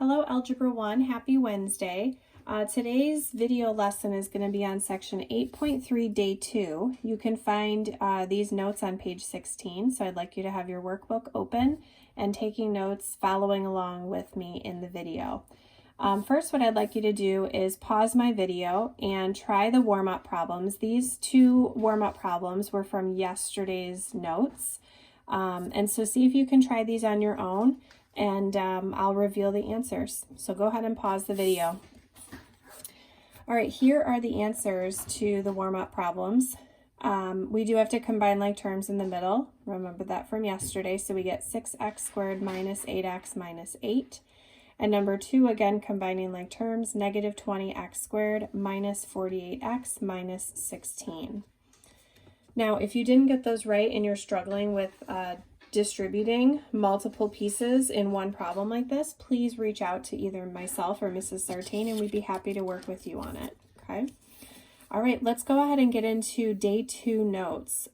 Hello, Algebra 1. Happy Wednesday. Today's video lesson is going to be on section 8.3, day 2. You can find these notes on page 16, so I'd like you to have your workbook open and taking notes following along with me in the video. First, what I'd like you to do is pause my video and try the warm-up problems. These two warm-up problems were from yesterday's notes, and so see if you can try these on your own. And I'll reveal the answers. So go ahead and pause the video. All right, here are the answers to the warm-up problems. We do have to combine like terms in the middle. Remember that from yesterday. So we get 6x squared minus 8x minus 8. And number 2, again, combining like terms, negative 20x squared minus 48x minus 16. Now, if you didn't get those right and you're struggling with distributing multiple pieces in one problem like this, please reach out to either myself or Mrs. Sartain and we'd be happy to work with you on it, okay? All right, let's go ahead and get into day 2 notes.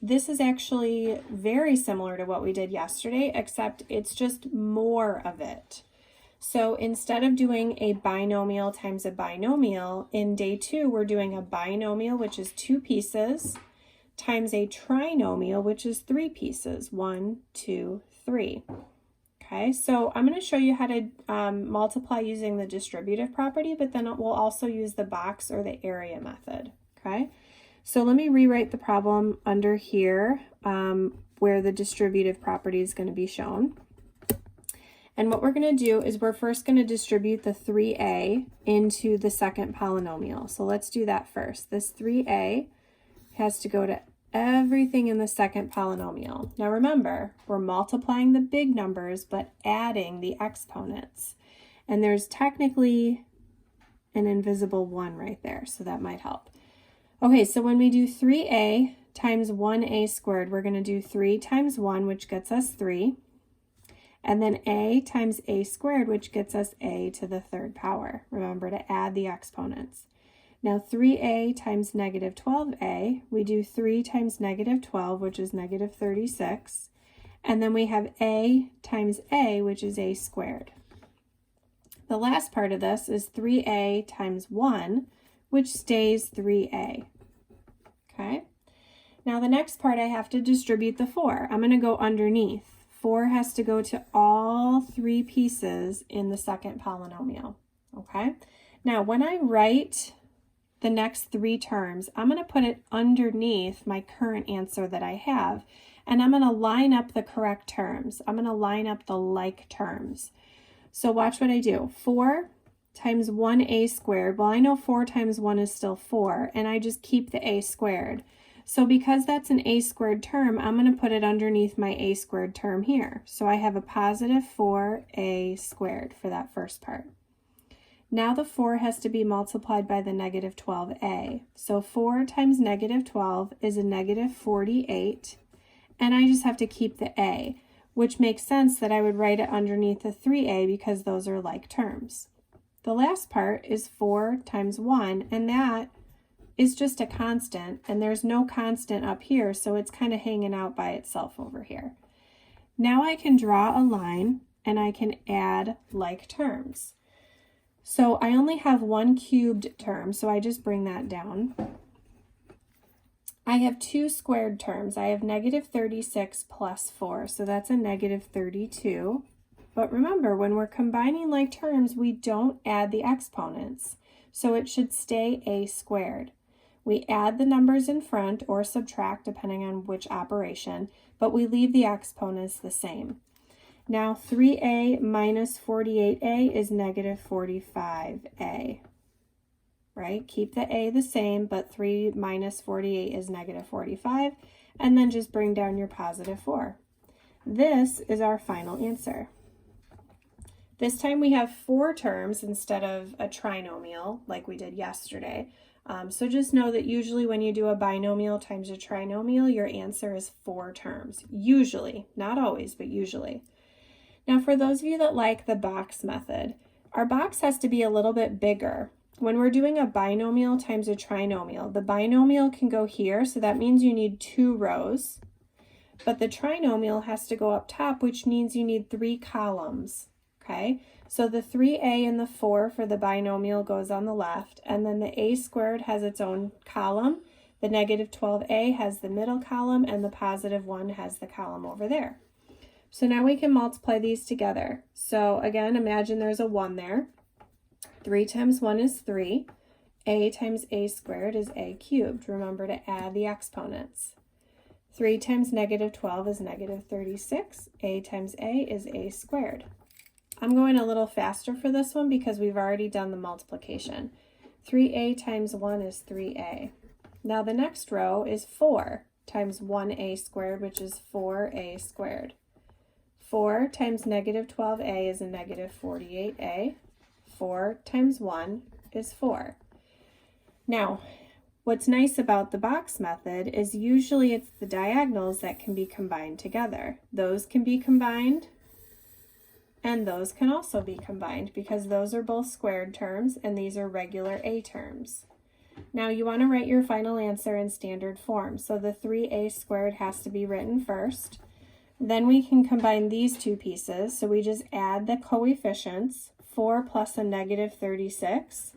This is actually very similar to what we did yesterday, except it's just more of it. So instead of doing a binomial times a binomial, in day 2, we're doing a binomial, which is 2 pieces, times a trinomial, which is 3 pieces, 1, 2, 3. Okay, so I'm going to show you how to multiply using the distributive property, but then we'll also use the box or the area method. Okay, so let me rewrite the problem under here where the distributive property is going to be shown. And what we're going to do is we're first going to distribute the 3a into the second polynomial. So let's do that first. This 3a has to go to everything in the second polynomial. Now remember, we're multiplying the big numbers, but adding the exponents. And there's technically an invisible 1 right there, so that might help. Okay, so when we do 3a times 1a squared, we're going to do 3 times 1, which gets us 3. And then a times a squared, which gets us a to the 3rd power. Remember to add the exponents. Now 3a times negative 12a, we do 3 times negative 12, which is negative 36. And then we have a times a, which is a squared. The last part of this is 3a times 1, which stays 3a. Okay? Now the next part, I have to distribute the 4. I'm going to go underneath. 4 has to go to all 3 pieces in the second polynomial. Okay? Now when I write the next 3 terms, I'm going to put it underneath my current answer that I have, and I'm going to line up the correct terms. I'm going to line up the like terms. So watch what I do. 4 times 1a squared. Well, I know 4 times 1 is still 4, and I just keep the a squared. So because that's an a squared term, I'm going to put it underneath my a squared term here. So I have a positive 4a squared for that first part. Now the 4 has to be multiplied by the negative 12a. So 4 times negative 12 is a negative 48, and I just have to keep the a, which makes sense that I would write it underneath the 3a because those are like terms. The last part is 4 times 1, and that is just a constant, and there's no constant up here, so it's kind of hanging out by itself over here. Now I can draw a line, and I can add like terms. So I only have 1 cubed term, so I just bring that down. I have 2 squared terms. I have negative 36 plus 4, so that's a negative 32. But remember, when we're combining like terms, we don't add the exponents, so it should stay a squared. We add the numbers in front or subtract depending on which operation, but we leave the exponents the same. Now 3a minus 48a is negative 45a, right? Keep the a the same, but 3 minus 48 is negative 45, and then just bring down your positive 4. This is our final answer. This time we have 4 terms instead of a trinomial like we did yesterday. So just know that usually when you do a binomial times a trinomial, your answer is 4 terms. Usually, not always, but usually. Now for those of you that like the box method, our box has to be a little bit bigger. When we're doing a binomial times a trinomial, the binomial can go here, so that means you need 2 rows. But the trinomial has to go up top, which means you need 3 columns. Okay, so the 3a and the 4 for the binomial goes on the left, and then the a squared has its own column, the negative 12a has the middle column, and the positive 1 has the column over there. So now we can multiply these together. So again, imagine there's a 1 there. 3 times 1 is 3. A times a squared is a cubed. Remember to add the exponents. 3 times negative 12 is negative 36. A times a is a squared. I'm going a little faster for this one because we've already done the multiplication. 3a times 1 is 3a. Now the next row is 4 times 1a squared, which is 4a squared. 4 times negative 12a is a negative 48a. 4 times 1 is 4. Now, what's nice about the box method is usually it's the diagonals that can be combined together. Those can be combined, and those can also be combined because those are both squared terms and these are regular a terms. Now you want to write your final answer in standard form. So the 3a squared has to be written first. Then we can combine these two pieces. So we just add the coefficients. 4 plus a negative 36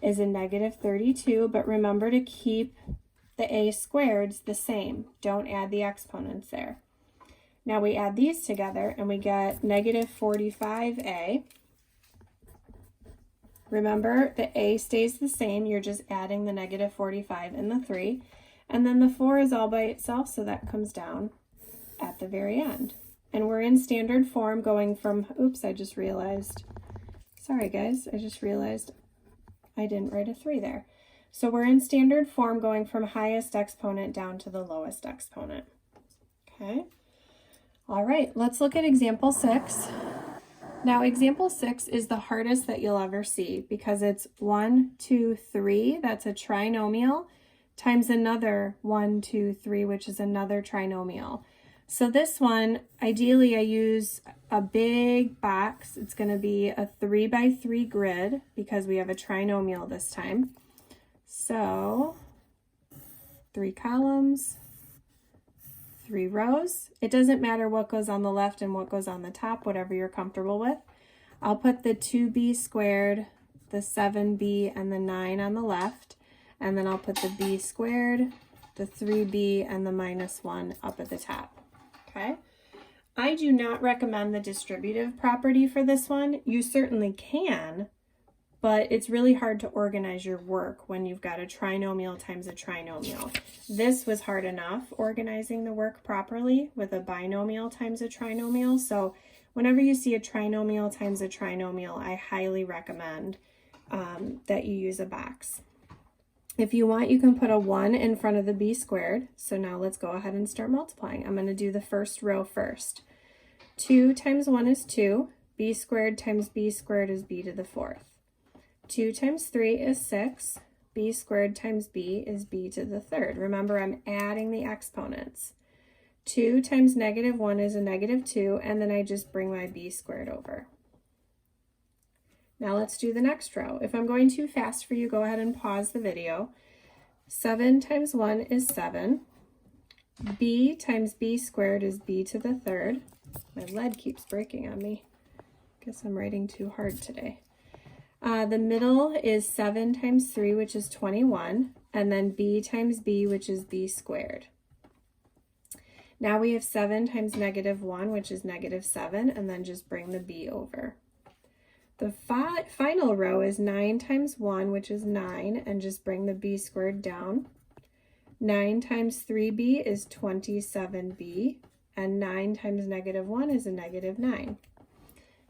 is a negative 32, but remember to keep the a squareds the same. Don't add the exponents there. Now we add these together and we get negative 45a. Remember, the a stays the same. You're just adding the negative 45 and the 3. And then the 4 is all by itself, so that comes down at the very end. And we're in standard form going from, oops, I just realized. Sorry guys, I just realized I didn't write a 3 there. So we're in standard form going from highest exponent down to the lowest exponent. Okay. All right, let's look at example 6. Now example 6 is the hardest that you'll ever see because it's 1, 2, 3, that's a trinomial, times another 1, 2, 3, which is another trinomial. So this one, ideally I use a big box. It's going to be a 3 by 3 grid because we have a trinomial this time. So 3 columns, 3 rows. It doesn't matter what goes on the left and what goes on the top, whatever you're comfortable with. I'll put the 2b squared, the 7b, and the 9 on the left, and then I'll put the b squared, the 3b, and the minus 1 up at the top. Okay? I do not recommend the distributive property for this one. You certainly can, but it's really hard to organize your work when you've got a trinomial times a trinomial. This was hard enough organizing the work properly with a binomial times a trinomial. So whenever you see a trinomial times a trinomial, I highly recommend that you use a box. If you want, you can put a 1 in front of the b squared. So now let's go ahead and start multiplying. I'm going to do the first row first. 2 times 1 is 2. B squared times b squared is b to the 4th. 2 times 3 is 6. B squared times b is b to the 3rd. Remember, I'm adding the exponents. 2 times negative 1 is a negative 2, and then I just bring my b squared over. Now let's do the next row. If I'm going too fast for you, go ahead and pause the video. 7 times 1 is 7. B times b squared is b to the 3rd. My lead keeps breaking on me. Guess I'm writing too hard today. The middle is 7 times 3, which is 21, and then b times b, which is b squared. Now we have 7 times negative 1, which is negative 7, and then just bring the b over. The final row is 9 times 1, which is 9, and just bring the b squared down. 9 times 3b is 27b, and 9 times negative 1 is a negative 9.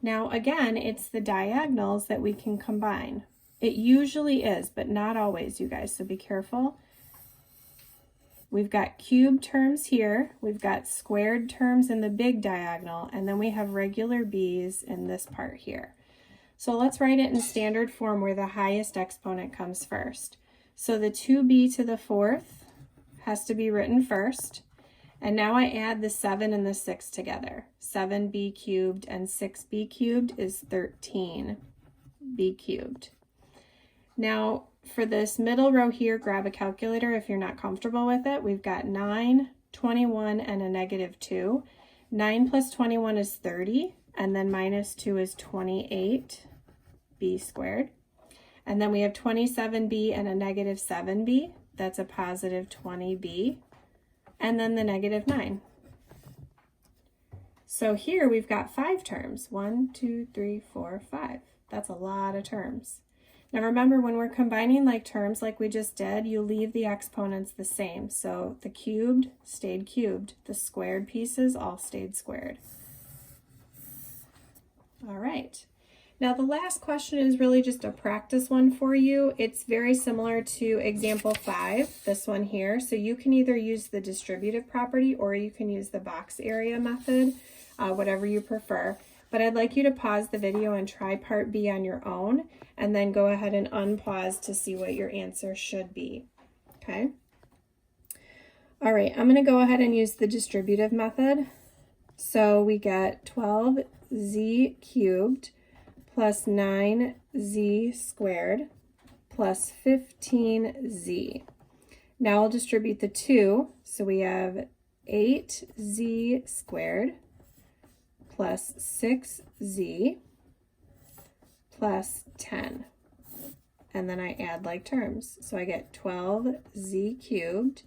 Now again, it's the diagonals that we can combine. It usually is, but not always, you guys, so be careful. We've got cube terms here, we've got squared terms in the big diagonal, and then we have regular b's in this part here. So let's write it in standard form where the highest exponent comes first. So the 2b to the 4th has to be written first. And now I add the 7 and the 6 together. 7b cubed and 6b cubed is 13b cubed. Now for this middle row here, grab a calculator if you're not comfortable with it. We've got 9, 21, and a negative 2. 9 plus 21 is 30, and then minus 2 is 28b squared. And then we have 27b and a negative 7b. That's a positive 20b. And then the negative 9. So here we've got 5 terms. 1, 2, 3, 4, 5. That's a lot of terms. Now remember, when we're combining like terms like we just did, you leave the exponents the same. So the cubed stayed cubed. The squared pieces all stayed squared. All right. Now the last question is really just a practice one for you. It's very similar to example 5, this one here. So you can either use the distributive property or you can use the box area method, whatever you prefer. But I'd like you to pause the video and try part B on your own, and then go ahead and unpause to see what your answer should be, okay? All right, I'm gonna go ahead and use the distributive method. So we get 12z cubed plus 9z squared plus 15z. Now I'll distribute the 2, so we have 8z squared plus 6z plus 10. And then I add like terms. So I get 12z cubed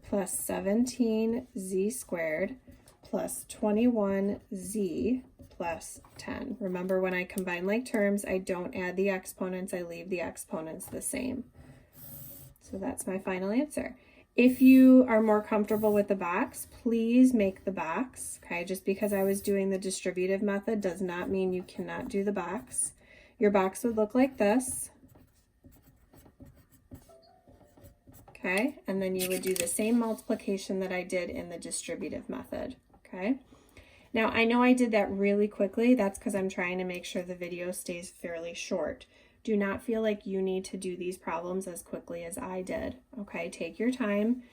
plus 17z squared plus 21z plus 10. Remember, when I combine like terms, I don't add the exponents, I leave the exponents the same. So that's my final answer. If you are more comfortable with the box, please make the box, okay? Just because I was doing the distributive method does not mean you cannot do the box. Your box would look like this, okay? And then you would do the same multiplication that I did in the distributive method, okay? Now, I know I did that really quickly. That's because I'm trying to make sure the video stays fairly short. Do not feel like you need to do these problems as quickly as I did, okay? Take your time.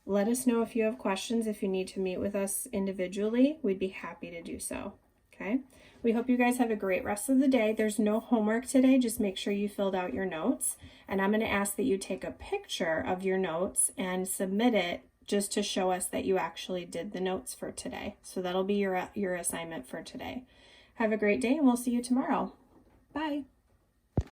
Let us know if you have questions. If you need to meet with us individually, we'd be happy to do so, okay? We hope you guys have a great rest of the day. There's no homework today. Just make sure you filled out your notes. And I'm going to ask that you take a picture of your notes and submit it just to show us that you actually did the notes for today. So that'll be your assignment for today. Have a great day, and we'll see you tomorrow. Bye.